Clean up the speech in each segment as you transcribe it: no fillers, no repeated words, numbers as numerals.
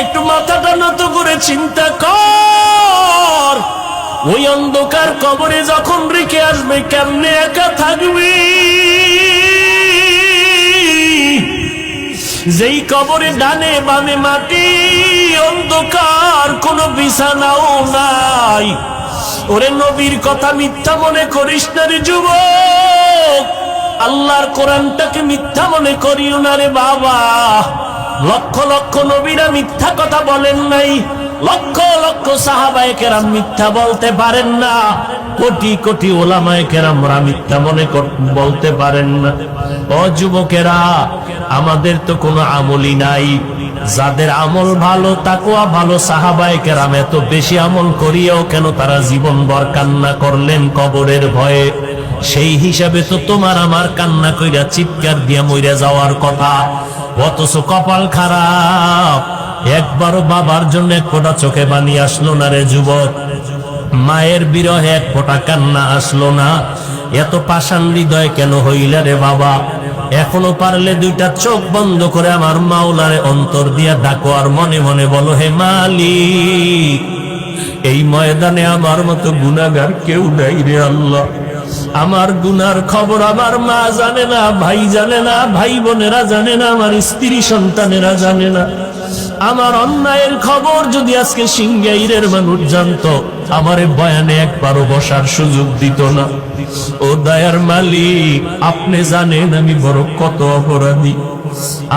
একটু মাথাটা নত করে চিন্তা কর, ওই অন্ধকার কবরে যখন রেখে আসবে কেমনে একা থাকবি? যেই কবরে ডানে বামে মাটি, অন্ধকার, কোনো বিছানাও নাই। ওরে নবীর কথা মিথ্যা মনে করিস না রে যুবক, আল্লাহর কোরআনটাকে মিথ্যা মনে করিও না রে বাবা। লক্ষ লক্ষ নবীরা মিথ্যা কথা বলেন নাই, লক্ষ লক্ষ সাহাবায়ে কেরাম মিথ্যা বলতে পারেন না, কোটি কোটি ওলামায়ে কেরামরা মিথ্যা মনে বলতে পারেন না। ও যুবকেরা, আমাদের তো কোনো আমলই নাই। যাদের আমল ভালো, তাকওয়া ভালো, সাহাবায়ে কেরাম এত বেশি আমল করিয়াও কেন তারা জীবনভর কান্না করলেন কবরের ভয়ে? সেই হিসাবে তো তোমার আমার কান্না কইরা চিৎকার দিয়া মইরা যাওয়ার কথা, অথচ কপাল খারাপ, একবারও বাবার জন্য এক ফোঁটা চোখে পানি আসলো না রে যুবক। মায়ের বিরহে এক ফোঁটা কান্না আসলো না। এত পাষাণ হৃদয় কেন হইলা রে বাবা? এখনো পারলে দুইটা চোখ বন্ধ করে আমার মাওলারে অন্তর দিয়া ডাকো, আর মনে মনে বলো, হে মালিক, এই ময়দানে আমার মতো গুনাহগার কেউ নাই রে আল্লাহ। আমার গুনার খবর আমার মা জানে না, ভাই জানে না, ভাই বোনেরা জানে না, আমার স্ত্রী সন্তানেরা জানে না। আমার অন্যায়ের খবর যদি আজকে সিংগাইরের মানুষ জানতো, আমারে বয়ানে একবারও বসার সুযোগ দিত না। ও দয়ার মালিক, আপনি জানেন আমি বড় কত অপরাধী।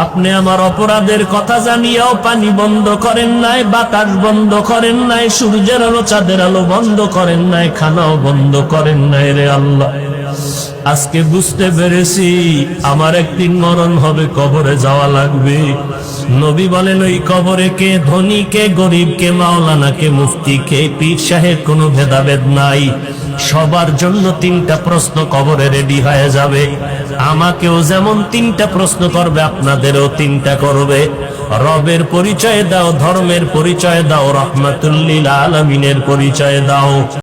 আপনি আমার অপরাধের কথা জানিয়াও পানি বন্ধ করেন নাই, বাতাস বন্ধ করেন নাই, সূর্যের আলো চাঁদের আলো বন্ধ করেন নাই, খানাও বন্ধ করেন নাই রে আল্লাহ। আজকে বুঝতে পেরেছি আমার একদিন মরণ হবে, কবরে যাওয়া লাগবে। নবী বলেন, ওই কবরে কে ধনী, কে গরিব, কে মাওলানা, কে মুফতি, কে পীর সাহেব, কোনো ভেদাভেদ নাই। সবার জন্য তিনটা প্রশ্ন কবরে রেডি হয়ে যাবে। আমাকেও যেমন তিনটা প্রশ্ন করবে, আপনাদেরও তিনটা করবে। রবের পরিচয় দাও, ধর্মের পরিচয় দাও, রাহমাতুল লিল আলামিনের পরিচয় দাও।